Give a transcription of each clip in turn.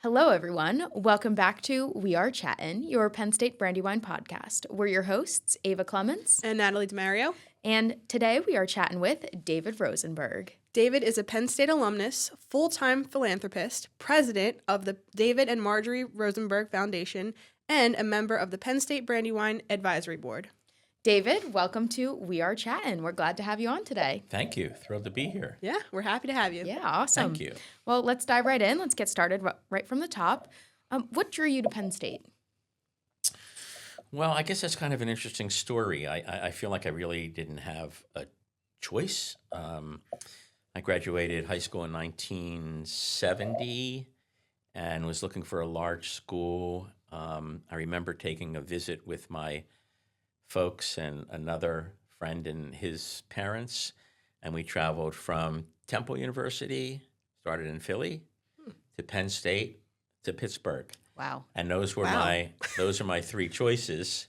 Hello, everyone. Welcome back to We Are Chattin, your Penn State Brandywine podcast. We're your hosts, Ava Clements. And Natalie DeMario. And today we are chatting with David Rosenberg. David is a Penn State alumnus, full-time philanthropist, president of the David and Marjorie Rosenberg Foundation, and a member of the Penn State Brandywine Advisory Board. David, welcome to We Are Chattin. We're glad to have you on today. Thank you. Thrilled to be here. Yeah, we're happy to have you. Yeah, awesome. Thank you. Well, let's dive right in. Let's get started right from the top. What drew you to Penn State? Well, I guess that's kind of an interesting story. I feel like I really didn't have a choice. I graduated high school in 1970 and was looking for a large school. I remember taking a visit with my folks and another friend and his parents, and we traveled from Temple University, started in Philly, to Penn State, to Pittsburgh. Wow. And those were my three choices.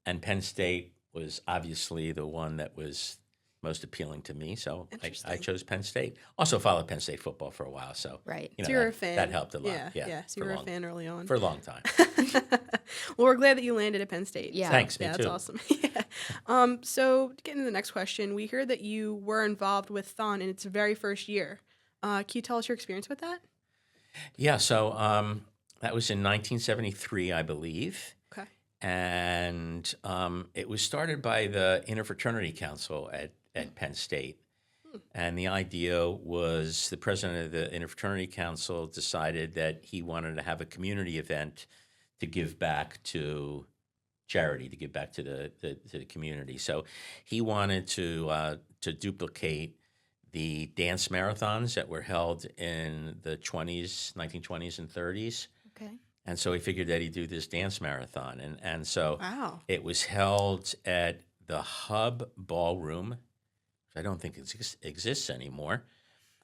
And Penn State was obviously the one that was most appealing to me. So I chose Penn State. Also followed Penn State football for a while. So, right. So you're a fan. That helped a lot. Yeah. So you were a fan early on. For a long time. Well, we're glad that you landed at Penn State. Yeah. Thanks, me yeah, too. that's awesome. So getting to the next question, we heard that you were involved with THON in its very first year. Can you tell us your experience with that? Yeah, so that was in 1973, I believe. Okay. And it was started by the Interfraternity Council at Penn State. And the idea was the president of the Interfraternity Council decided that he wanted to have a community event to give back to charity, to give back to the community. So he wanted to duplicate the dance marathons that were held in the 1920s and 30s. Okay. And so he figured that he'd do this dance marathon. And so Wow. it was held at the Hub Ballroom, which I don't think exists anymore.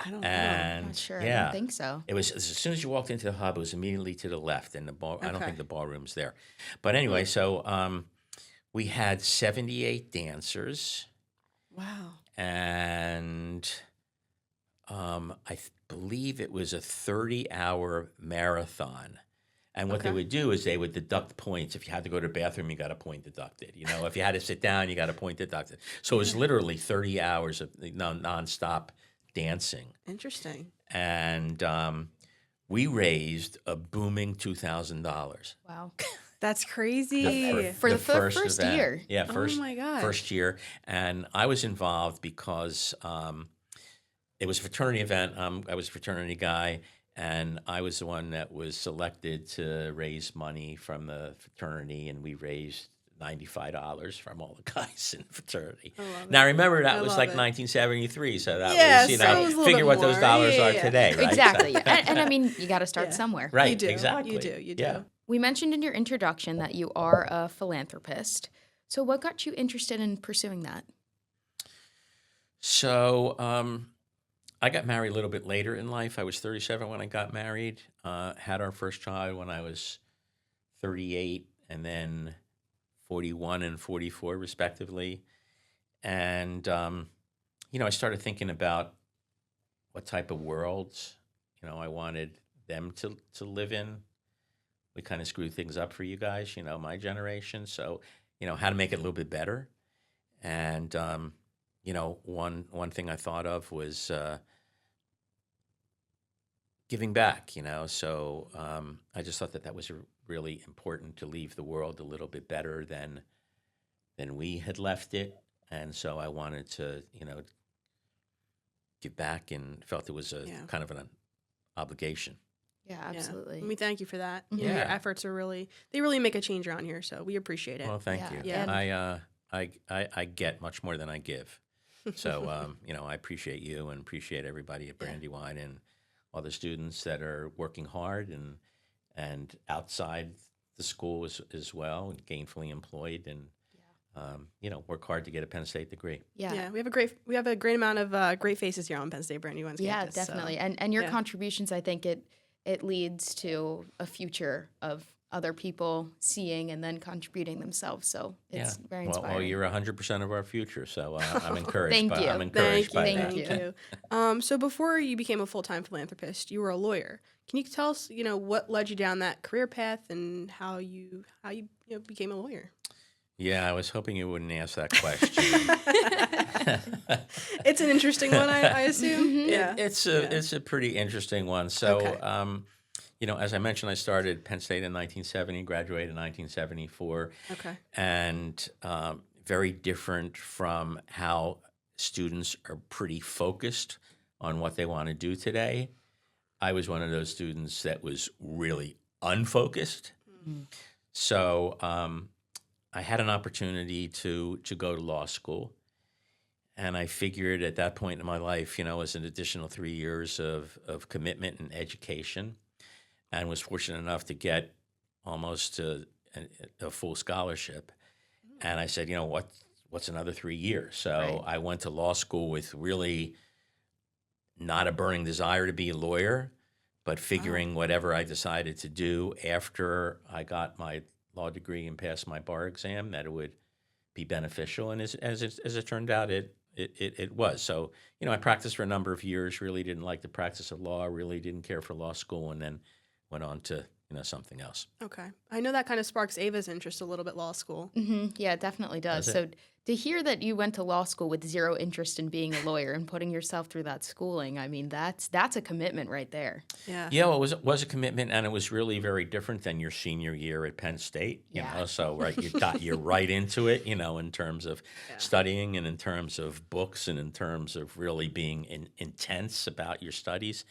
I don't know. And Not sure. yeah, I don't think so. it was as soon as you walked into the Hub, it was immediately to the left, and I don't Okay. think the ballroom's there. But anyway, so we had 78 dancers, Wow. and believe it was a 30-hour marathon. And what they Okay. would do is they would deduct points. If you had to go to the bathroom, you got a point deducted. You know, if you had to sit down, you got a point deducted. So it was literally 30 hours of nonstop dancing. Interesting. And we raised a booming $2,000. Wow. That's crazy. For the first event. year. Yeah, Oh first my gosh. first year. And I was involved because it was a fraternity event. I was a fraternity guy, and I was the one that was selected to raise money from the fraternity, and we raised $95 from all the guys in the fraternity. I love Now it. remember I that was love like it. 1973, so that Yeah, was, you so know, it was a little figure bit what those more. dollars Yeah, are yeah. today, right? Exactly. So- and I mean, you got to start Yeah. somewhere. Right, You do. exactly. You do. You do. Yeah. We mentioned in your introduction that you are a philanthropist. So what got you interested in pursuing that? So I got married a little bit later in life. I was 37 when I got married. Had our first child when I was 38, and then 41 and 44, respectively. And I started thinking about what type of worlds I wanted them to live in. We kind of screwed things up for you guys, my generation. So, how to make it a little bit better. And one thing I thought of was giving back, So I just thought that was really important to leave the world a little bit better than we had left it. And so I wanted to, give back, and felt it was a kind of an obligation. Yeah, absolutely. And we thank you for that. Mhm. You know, your Yeah. efforts are they really make a change around here, so we appreciate it. Well, thank Yeah. you. Yeah. I get much more than I give. So, I appreciate you and appreciate everybody at Brandywine and all the students that are working hard and outside the school as well, and gainfully employed, and work hard to get a Penn State degree. Yeah. We have a great amount of great faces here on Penn State Brandywine's Yeah, campus. so- definitely. And your yeah. contributions, I think it leads to a future of other people seeing and then contributing themselves. So it's very inspiring. Well, you're 100% of our future, so I'm encouraged. Thank you. I'm encouraged by Thank that. you. Thank you. So before you became a full-time philanthropist, you were a lawyer. Can you tell us, what led you down that career path and how you became a lawyer? Yeah, I was hoping you wouldn't ask that question. It's an interesting one, I assume. Yeah, It's a pretty interesting one. So, Okay. As I mentioned, I started Penn State in 1970, graduated in 1974, Okay. and very different from how students are pretty focused on what they want to do today. I was one of those students that was really unfocused. Mhm. So I had an opportunity to go to law school. And I figured at that point in my life, it was an additional 3 years of commitment and education, and was fortunate enough to get almost a full scholarship. And I said, what's another 3 years? So Right. I went to law school with really not a burning desire to be a lawyer, but figuring whatever I decided to do after I got my law degree and passed my bar exam, that it would be beneficial. And as it turned out, it was. So, I practiced for a number of years, really didn't like the practice of law, really didn't care for law school, and then went on to, something else. Okay. I know that kind of sparks Ava's interest a little bit, law school. Yeah, it definitely does. Does So to hear that you went to law school with zero interest in being a lawyer and putting yourself through that schooling, I mean, that's a commitment right there. Yeah. Yeah, well, it was a commitment, and it was really very different than your senior year at Penn State. Yeah. So you're right into it. In terms of studying, and in terms of books, and in terms of really being intense about your studies.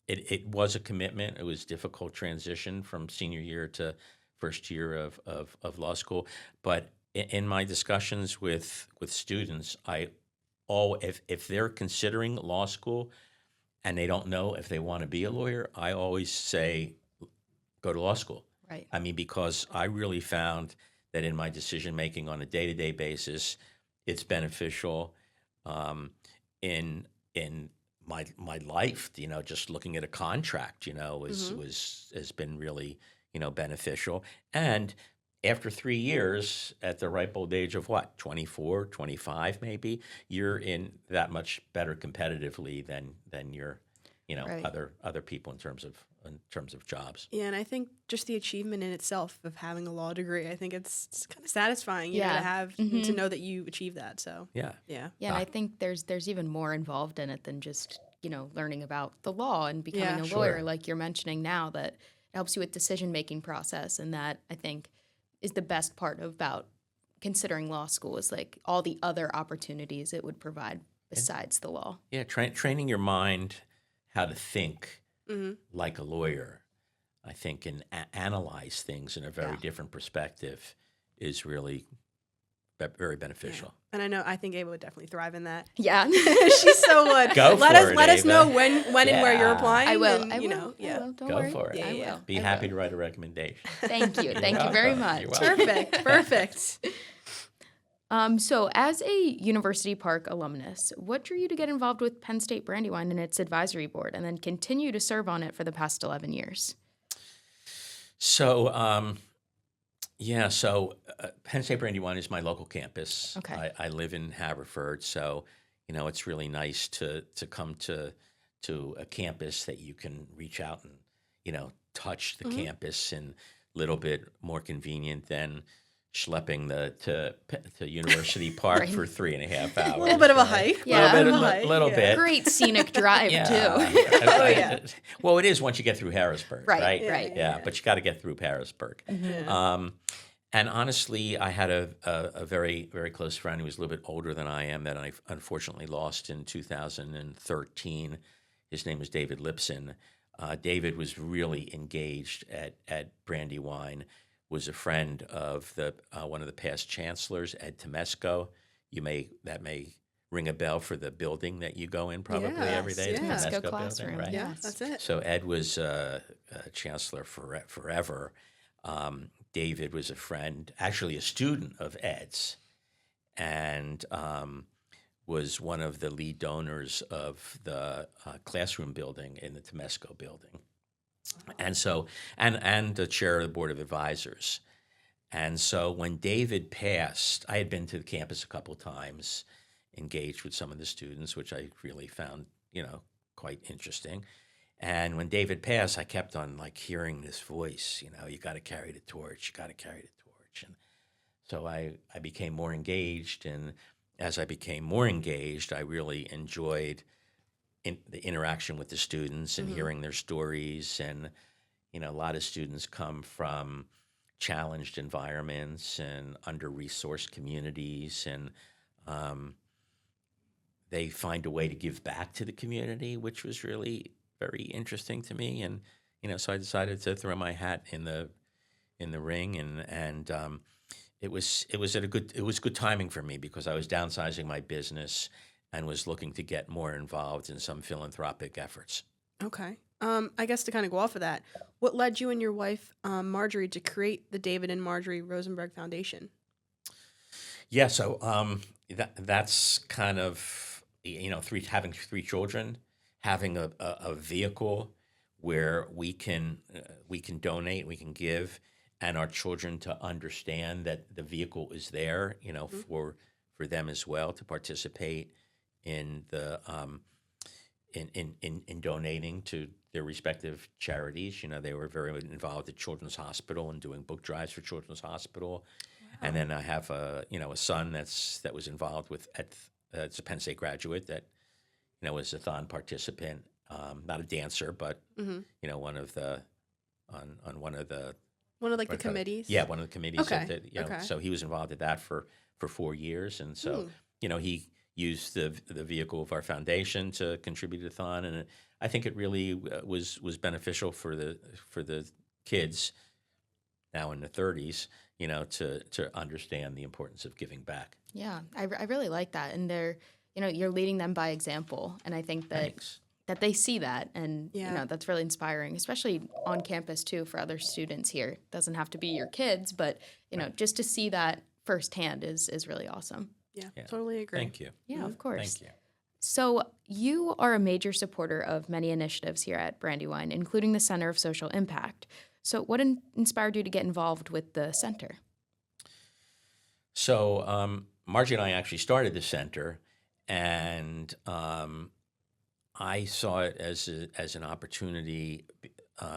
It was a commitment. It was a difficult transition from senior year to first year of law school. But in my discussions with students, if they're considering law school and they don't know if they want to be a lawyer, I always say, go to law school. Right. I mean, because I really found that in my decision making on a day-to-day basis, it's beneficial in my life. Just looking at a contract, has been really beneficial. And after 3 years, at the ripe old age of 24, 25 maybe, you're in that much better competitively than your Right. other people in terms of jobs. Yeah, and I think just the achievement in itself of having a law degree, I think it's kind of satisfying, Yeah. to have to know that you achieved that. So Yeah. yeah. Yeah, and I think there's even more involved in it than just, learning about the law and becoming a Sure. lawyer, like you're mentioning now, that it helps you with decision-making process. And that, I think, is the best part about considering law school, is like all the other opportunities it would provide besides the law. Yeah, training your mind how to think Mm-hmm. like a lawyer, I think, and analyze things in a very Yeah. different perspective is really very beneficial. And I think Ava would definitely thrive in that. Yeah. She so would. Go let for us it, let us Ava. know when and where you're Yeah. applying. I will. And, I will. yeah. I will. Don't Go worry. for it. Yeah, I yeah. will. Be I happy will. to write a recommendation. Thank you. You're Thank you very welcome. much. You're welcome. Perfect. So as a University Park alumnus, what drew you to get involved with Penn State Brandywine and its advisory board, and then continue to serve on it for the past 11 years? So, Penn State Brandywine is my local campus. Okay. I live in Haverford, so it's really nice to come to a campus that you can reach out and touch the campus, and a little bit more convenient than schlepping to University Park Right. for 3.5 hours. A little bit of a right? hike. Yeah. Little bit. Great scenic drive, too. Oh, yeah. Well, it is once you get through Harrisburg, Right, right? right. Yeah, but you got to get through Harrisburg. Yeah. And honestly, I had a very, very close friend who was a little bit older than I am that I unfortunately lost in 2013. His name was David Lipson. David was really engaged at Brandywine, was a friend of one of the past chancellors, Ed Temesco. That may ring a bell for the building that you go in probably every day. Yes, the yeah. Temesco Temesco classroom, building, right? Yeah, Yes. that's it. So Ed was a chancellor forever. David was a friend, actually a student of Ed's, and was one of the lead donors of the classroom building in the Temesco building. And so, and the chair of the board of advisors. And so when David passed, I had been to the campus a couple times, engaged with some of the students, which I really found, quite interesting. And when David passed, I kept on like hearing this voice, you got to carry the torch, you got to carry the torch. And so I became more engaged. And as I became more engaged, I really enjoyed the interaction with the students and hearing their stories. And, a lot of students come from challenged environments and under-resourced communities, and they find a way to give back to the community, which was really very interesting to me. And so I decided to throw my hat in the ring, and it was good timing for me because I was downsizing my business and was looking to get more involved in some philanthropic efforts. Okay. I guess to kind of go off of that, what led you and your wife, Marjorie, to create the David and Marjorie Rosenberg Foundation? Yeah, so that's kind of having three children, having a vehicle where we can donate, we can give, and our children to understand that the vehicle is there, for them as well to participate in the in donating to their respective charities. They were very involved at Children's Hospital and doing book drives for Children's Hospital. Wow. And then I have a son that was involved with it's a Penn State graduate that was a THON participant, not a dancer, but one of the on one of the the committees. Yeah, one of the committees. Okay. Okay. So he was involved at that for 4 years, and so he used the vehicle of our foundation to contribute to THON, and I think it really was beneficial for the kids now in the 30s, to understand the importance of giving back. Yeah, I really like that, and they're you're leading them by example, and I think that Thanks. that they see that, and Yeah. that's really inspiring, especially on campus too for other students here. It doesn't have to be your kids, but just to see that firsthand is really awesome. Yeah, totally agree. Thank you. Yeah, of course. Thank you. So you are a major supporter of many initiatives here at Brandywine, including the Center of Social Impact. So what inspired you to get involved with the center? So Margie and I actually started the center, and I saw it as an opportunity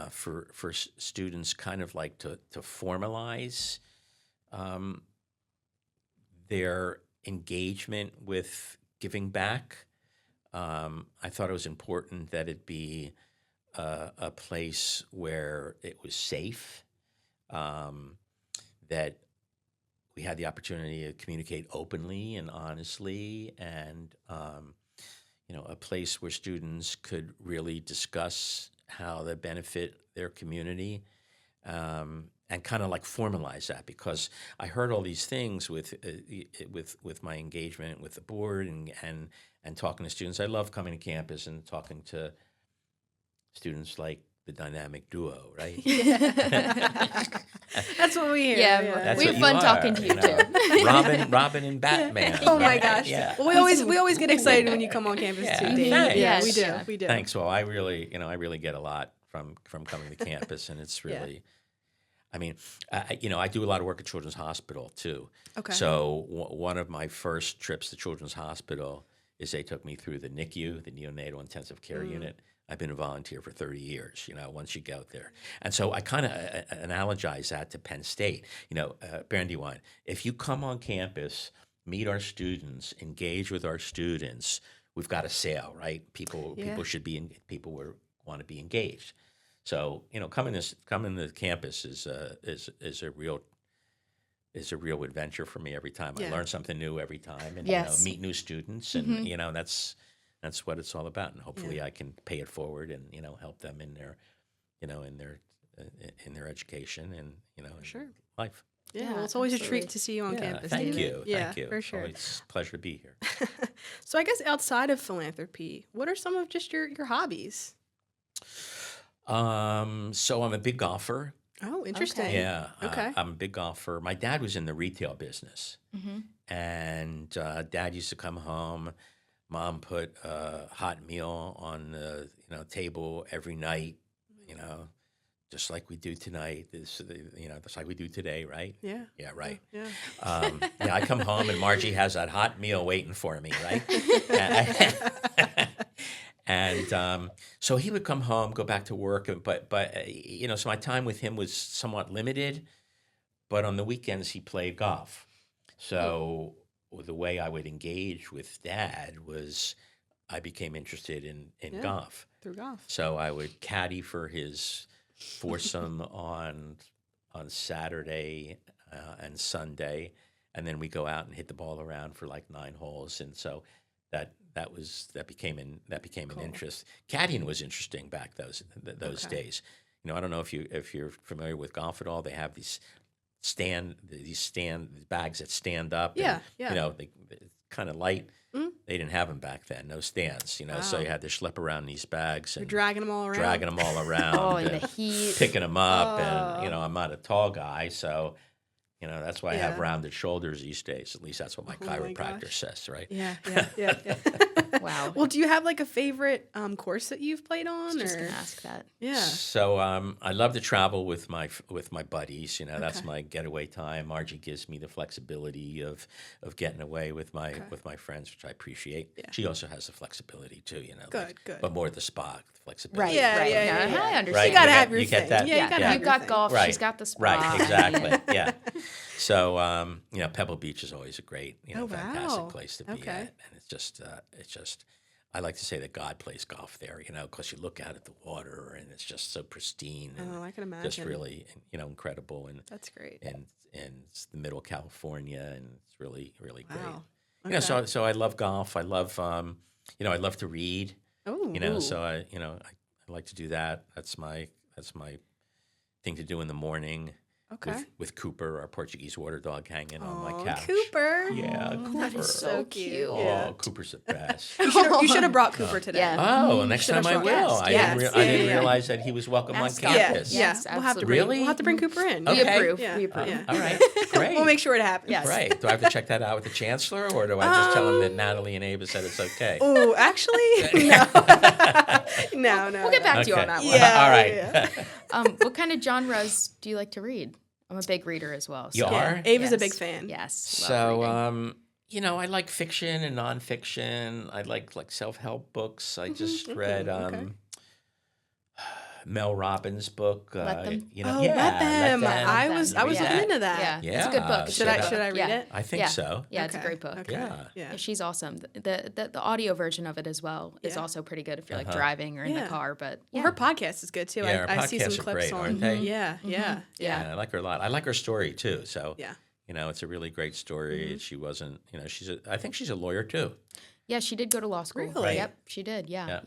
for students kind of like to formalize their engagement with giving back. I thought it was important that it be a place where it was safe, that we had the opportunity to communicate openly and honestly, and a place where students could really discuss how they benefit their community, and kind of like formalize that, because I heard all these things with my engagement with the board and talking to students. I love coming to campus and talking to students like the dynamic duo, right? That's what we hear. Yeah, That's we what have fun you talking are, to you too. Robin and Batman. Oh my right? gosh. Yeah. Well, we always get excited when you come on campus Yeah. too, Dave. Thanks. Yeah, Yes. we do. Thanks. Well, I really get a lot from coming to campus, and it's really, I mean, I do a lot of work at Children's Hospital too. Okay. So one of my first trips to Children's Hospital is they took me through the NICU, the neonatal intensive care unit. I've been a volunteer for 30 years, once you go there. And so I kind of analogize that to Penn State. Brandywine, if you come on campus, meet our students, engage with our students, we've got a sale, right? People want to be engaged. So, coming to campus is a real adventure for me every time. I learn something new every time, and Yes. meet new students, and that's what it's all about. And hopefully, I can pay it forward and help them in their in their education and in life. Yeah, Yeah, well, it's always a absolutely. treat to see you on campus. Thank David. you. Yeah, Thank you. for sure. It's a pleasure to be here. So I guess outside of philanthropy, what are some of just your hobbies? So I'm a big golfer. Oh, interesting. Okay. Yeah. Okay. I'm a big golfer. My dad was in the retail business, and Dad used to come home. Mom put a hot meal on the table every night. just like we do tonight. Just like we do today, right? Yeah. Yeah, right. Yeah. I come home and Margie has that hot meal waiting for me, right? And so he would come home, go back to work, but so my time with him was somewhat limited. But on the weekends, he played golf. So the way I would engage with Dad was I became interested in golf. Through golf. So I would caddy for his foursome on Saturday and Sunday, and then we go out and hit the ball around for like 9 holes, and so that became an interest. Caddying was interesting back those days. I don't know if you're familiar with golf at all. They have these bags that stand up. Yeah, and, they kind of light. Mm-hmm. They didn't have them back then. No stands. Wow. So you had to schlep around these bags and you're dragging them all around. Oh, in the heat, picking them up, and I'm not a tall guy, so that's why I have rounded shoulders these days. At least that's what my chiropractor says, right? Yeah. Wow. Well, do you have like a favorite course that you've played on? I was just gonna ask that. Yeah. So I love to travel with my buddies. That's my getaway time. Margie gives me the flexibility of getting away with my friends, which I appreciate. Yeah. She also has the flexibility too. Good. But more the spa flexibility. Right. Yeah. I understand. Right. You gotta have your you thing. get that. Yeah, You've got golf. Right. She's got the spa. Right. Exactly. Yeah. So Pebble Beach is always a great, fantastic place to be at, and it's just. I like to say that God plays golf there, because you look out at the water and it's just so pristine. And I can imagine. Just really, incredible. And that's great. And it's the middle of California, and it's really, really Wow. great. So I love golf. I love, I love to read. Oh. So I like to do that. That's my thing to do in the morning. Okay. With Cooper, our Portuguese water dog, hanging on my couch. Cooper. Yeah, Cooper. That is so cute. Oh, Yeah. Cooper's the best. You should have brought Cooper today. Yeah. Oh, well, next time I will. Yes, I yes. didn't realize that he was welcome Ask on him. campus. Yes, We'll have to absolutely. bring Cooper in. Okay. We approve. Yeah. We approve. Yeah. All right, great. We'll make sure it happens. Yes. Right. Do I have to check that out with the chancellor, or do I just tell him that Natalie and Ava said it's okay? Oh, actually, no. We'll get back to you on that one. Yeah. All right. Yeah. What kind of genres do you like to read? I'm a big reader as well. You So. are? Ava's a Yes. big fan. Yes. love So, reading. I like fiction and nonfiction. I like self-help books. I just read Mel Robbins' book. Let Them. Let them. I was Yeah. looking into that. Yeah. It's a good book. Should I read it? I think so. Yeah, it's a great book. Okay. Yeah. Yeah. She's awesome. The audio version of it as well is Yeah. also pretty good if you're like driving or in the car. But Well, her podcast is good too. Yeah, her I see some podcasts are clips great, on. aren't they? Yeah. Yeah, I like her a lot. I like her story too. So Yeah. it's a really great story. She wasn't, I think she's a lawyer too. yeah, she did go to law school. Really? Yep, she did. Yeah.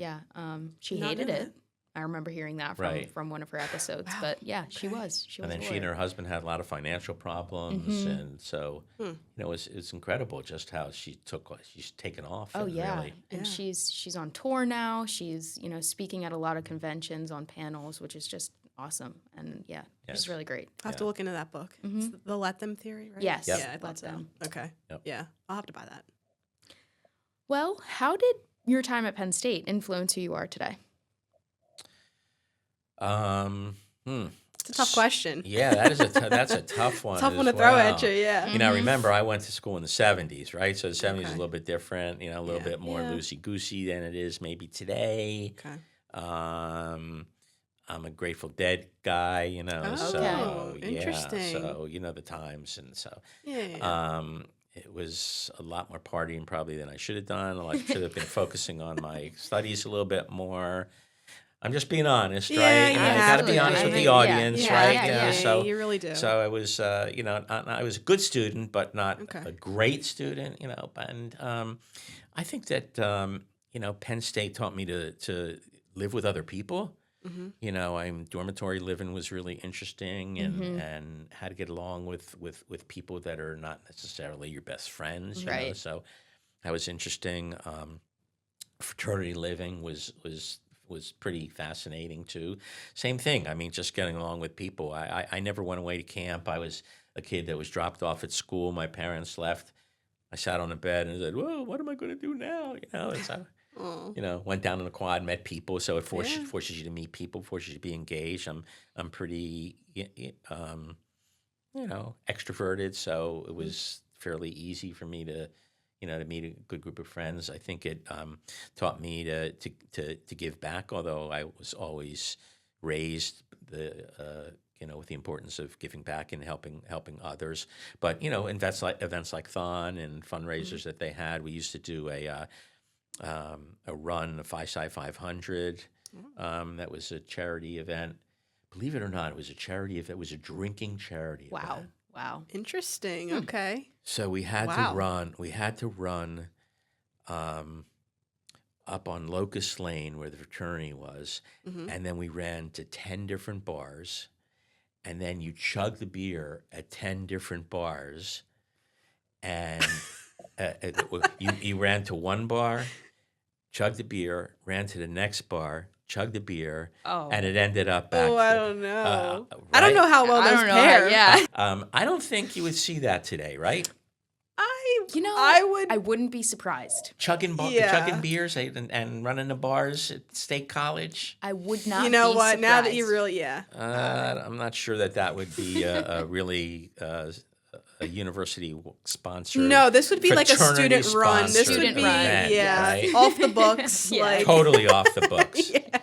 She Not hated know it. I remember hearing that from one of her episodes. Wow. But yeah, she was. She was. And then a she and lawyer. her husband had a lot of financial problems, and so it's incredible just how she's taken off. Oh and yeah, really, and she's on tour now. She's speaking at a lot of conventions on panels, which is just awesome. And yeah, she's really great. I'll have to look into that book. It's the Let Them theory, right? Yes, Yeah, I thought Let so. Them. Okay. Yep. Yeah, I'll have to buy that. Well, how did your time at Penn State influence who you are today? It's a tough question. Yeah, that's a tough one. Tough one as to throw well. at you, yeah. Remember I went to school in the 70s, right? So the 70s is a little bit different, a little bit more Yeah. loosey-goosey than it is maybe today. Okay. I'm a Grateful Dead guy, so interesting. So the times, and so Yeah. it was a lot more partying probably than I should have done. I should have been focusing on my studies a little bit more. I'm just being honest, Yeah, right? you I have got to be to. honest I with the think- audience, yeah, right? yeah, So you really do. So I was, I was a good student, but not Okay. a great student, And I think that Penn State taught me to live with other people. Dormitory living was really interesting, and how to get along with people that are not necessarily your best friends. You know? Right. So that was interesting. Fraternity living was pretty fascinating too. Same thing. I mean, just getting along with people. I never went away to camp. I was a kid that was dropped off at school. My parents left. I sat on the bed and said, "Well, what am I going to do now?" And so Oh. You know, went down in the quad, met people, so it Yeah. forces you to meet people, forces you to be engaged. I'm pretty, you know, extroverted, so it was fairly easy for me to, you know, to meet a good group of friends. I think it taught me to give back, although I was always raised you know, with the importance of giving back and helping others. But you know, events like THON and fundraisers that they had, we used to do a run, a Phi-Sci 500. That was a charity event. Believe it or not, it was a charity event. It was a drinking charity Wow. event. Wow. Interesting. Okay. So we had Wow. to run. We had to run up on Locust Lane where the fraternity was, and then we ran to 10 different bars, and then you chug the beer at 10 different bars, and you ran to one bar, chugged the beer, ran to the next bar, chugged the beer, and it ended up back. Oh, I don't know. I right? don't know how well I those don't know. pair. Yeah. I don't think you would see that today, right? You know, I I wouldn't be surprised. Chugging Yeah. beers and running the bars at State College. I would not. You know be what? Now that you surprised. really, yeah. I'm not sure that would be a really a university sponsored. No, this would be like a fraternity student run. This would Student be, run, yeah, right? off the books. Yeah. Like, Totally off the books. yeah.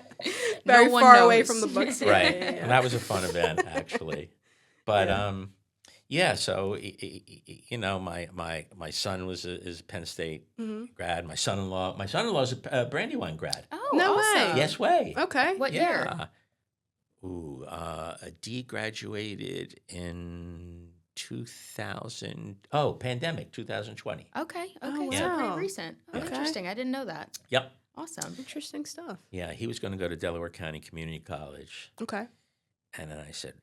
Very one far away knows. from the books. Right. Yeah, And that was a fun event, actually. But Yeah. so you know, my son is a Penn State grad. My son-in-law is a Brandywine grad. Oh, No way. awesome. Yes way. Okay. What year? Yeah. Ooh, a D graduated in 2000. Oh, pandemic, 2020. Okay. Okay. Oh, So wow. pretty recent. Oh, Okay. interesting. I didn't know that. Yep. Awesome. Interesting stuff. Yeah, he was going to go to Delaware County Community College. Okay. And then I said,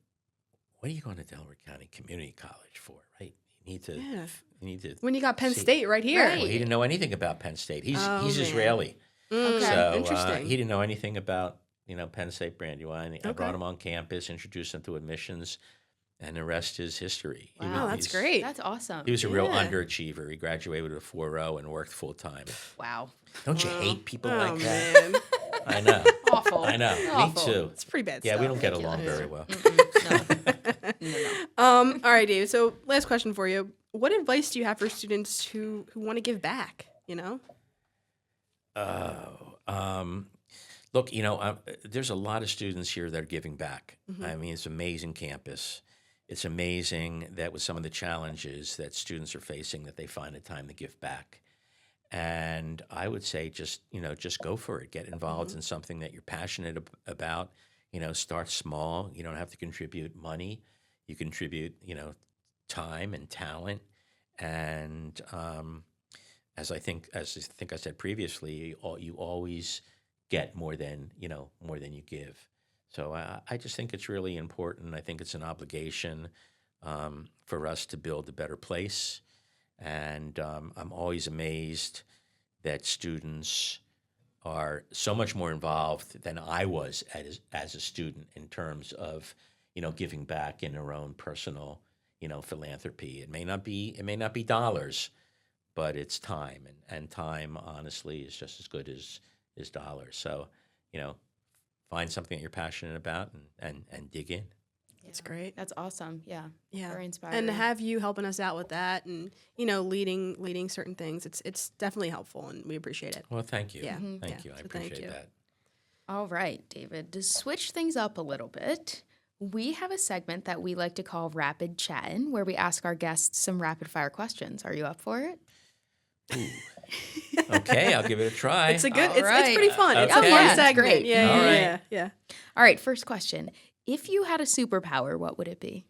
what are you going to Delaware County Community College for, right? You need to. When you got Penn See. State right here. Right. Well, he didn't know anything about Penn State. He's Oh, man. Israeli. Okay. So Interesting. he didn't know anything about, you know, Penn State Brandywine. I Okay. brought him on campus, introduced him to admissions, and the rest is history. Wow, that's he's- great. That's awesome. He was a real Yeah. underachiever. He graduated with a 4.0 and worked full time. Wow. Don't you hate people Oh, like that? man. I know. Awful. I know. Awful. Me too. It's pretty bad Yeah, stuff. we don't get along Ridiculous. very well. No. All right, Dave. So, last question for you. What advice do you have for students who want to give back, you know? Look, you know, there's a lot of students here that are giving back. I mean, it's an amazing campus. It's amazing that with some of the challenges that students are facing, that they find the time to give back. And I would say just go for it. Get involved in something that you're passionate about. You know, start small. You don't have to contribute money. You contribute, you know, time and talent. And as I think I said previously, you always get more than you give. So I just think it's really important. I think it's an obligation for us to build a better place. And I'm always amazed that students are so much more involved than I was as a student in terms of, you know, giving back in their own personal, you know, philanthropy. It may not be dollars, but it's time, and time, honestly, is just as good as dollars. So, you know, find something that you're passionate about and dig in. That's great. That's awesome. Yeah. Yeah. Very inspiring. And to have you helping us out with that and, you know, leading certain things, it's definitely helpful, and we appreciate it. Well, thank you. Yeah. Thank you. I So thank appreciate you. that. All right, David, to switch things up a little bit, we have a segment that we like to call Rapid Chattin', where we ask our guests some rapid fire questions. Are you up for it? Okay, I'll give it a try. It's it's right. pretty fun. It's a Okay. fun Yeah, it's segment. great. Yeah, All yeah, right. yeah. All right, first question. If you had a superpower, what would it be?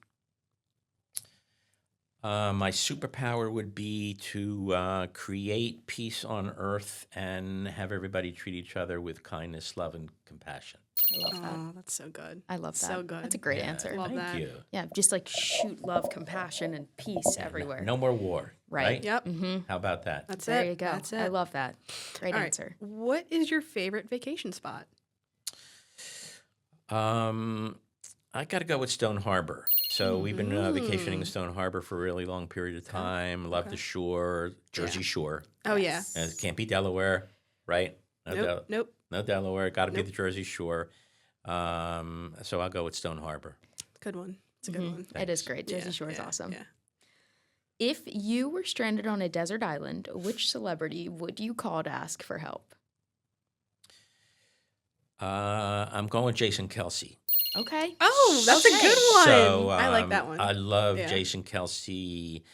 My superpower would be to create peace on Earth and have everybody treat each other with kindness, love, and compassion. I love that. Oh, that's so good. I love that. so good. That's a great Yeah, answer. Love Thank that. you. Yeah, just like shoot love, compassion, and peace everywhere. No more war. Right. Yep. Mm-hmm. How about that? That's There it. you go. That's it. I love that. Great All right. answer. What is your favorite vacation spot? I got to go with Stone Harbor. So we've been vacationing in Stone Harbor for a really long period of time. Love the shore, Jersey Shore. Oh, yeah. And it can't be Delaware, right? Nope. No Delaware. Got to be Nope. the Jersey Shore. So I'll go with Stone Harbor. Good one. It's a good one. It is great. Jersey Shore is yeah, awesome. Yeah. If you were stranded on a desert island, which celebrity would you call to ask for help? I'm going with Jason Kelsey. Okay. Oh, that's Okay. a good one. So I like that one. I love Yeah. Jason Kelsey.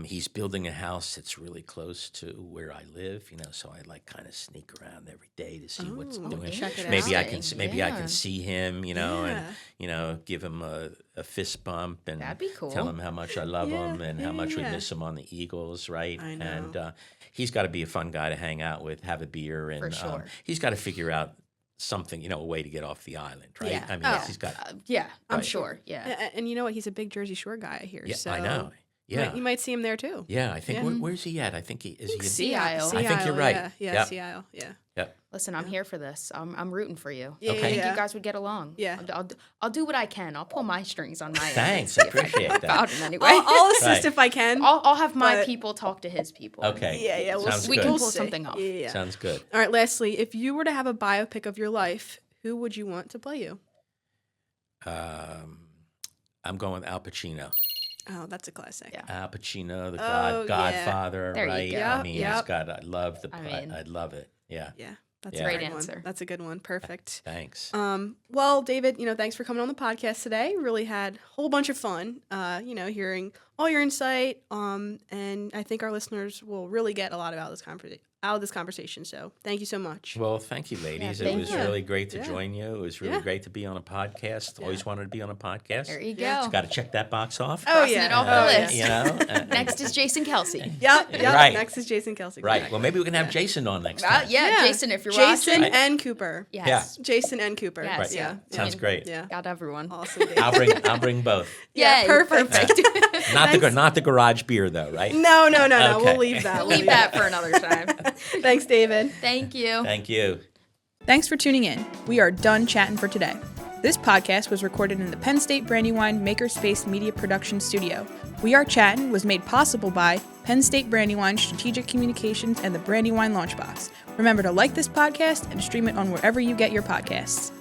He's building a house that's really close to where I live, so I like kind of sneak around every day to see what's Oh, doing. check it Maybe I out. can Yeah. see him, and give him a fist bump and That'd be cool. tell him how much I love Yeah, him and yeah, how much we yeah. miss him on the Eagles, right? I know. And he's got to be a fun guy to hang out with, have a beer, and For sure. he's got to figure out something, a way to get off the island, right? Yeah. I mean, Oh. he's got. Yeah, I'm Right. sure. Yeah. And you know what? He's a big Jersey Shore guy here. Yeah, so I know. Yeah. You might see him there too. Yeah, I think Yeah. where's he at? I think he is. He in, Sea Isle. I think you're right. Yeah, Yep. Sea Isle. Yeah. Yep. Listen, I'm here for this. I'm rooting for you. Yeah, I think yeah. you guys would get along. Yeah. I'll do what I can. I'll pull my strings on my end. Thanks, and I see if appreciate can that. help out in any way. I'll assist Right. if I can. I'll have my but- people talk to his people. Okay. Yeah. We'll Sounds see. We good. can We'll pull see. something off. Yeah. Sounds good. All right. Lastly, if you were to have a biopic of your life, who would you want to play you? I'm going with Al Pacino. Oh, that's a classic. Yeah. Al Pacino, the Oh, yeah. Godfather, There you right? go. I mean, Yep. he's got. I love the. I mean- I love it. Yeah. Yeah. That's Yeah. a Great good answer. one. That's a good one. Perfect. Thanks. Well, David, thanks for coming on the podcast today. Really had a whole bunch of fun, hearing all your insight. And I think our listeners will really get a lot out of this conversation. So thank you so much. Well, thank you, ladies. thank It was you. really great to Yeah. join you. It was really Yeah. great to be on a podcast. Always wanted to be on a podcast. There you Yeah. go. Got to check that box off. Oh, Crossing yeah. it off Oh, the yeah. list. Next Next is Jason Kelsey. Yep. Right. Next is Jason Kelsey. Right. Correct. Well, maybe we can have Jason on next time. Yeah, Jason, if you're Jason watching. and Cooper. Yes. Jason and Cooper. Yes, Right. Yeah. Sounds great. Yeah. Got everyone. Awesome. Dave. I'll bring both. Yeah, Yay, perfect. Not the garage beer though, right? No. Okay. We'll leave that. We'll leave that for another time. Thanks, David. Thank you. Thank you. Thanks for tuning in. We are done chatting for today. This podcast was recorded in the Penn State Brandywine Makerspace Media Production Studio. We Are Chattin' was made possible by Penn State Brandywine Strategic Communications and the Brandywine Launchbox. Remember to like this podcast and stream it on wherever you get your podcasts.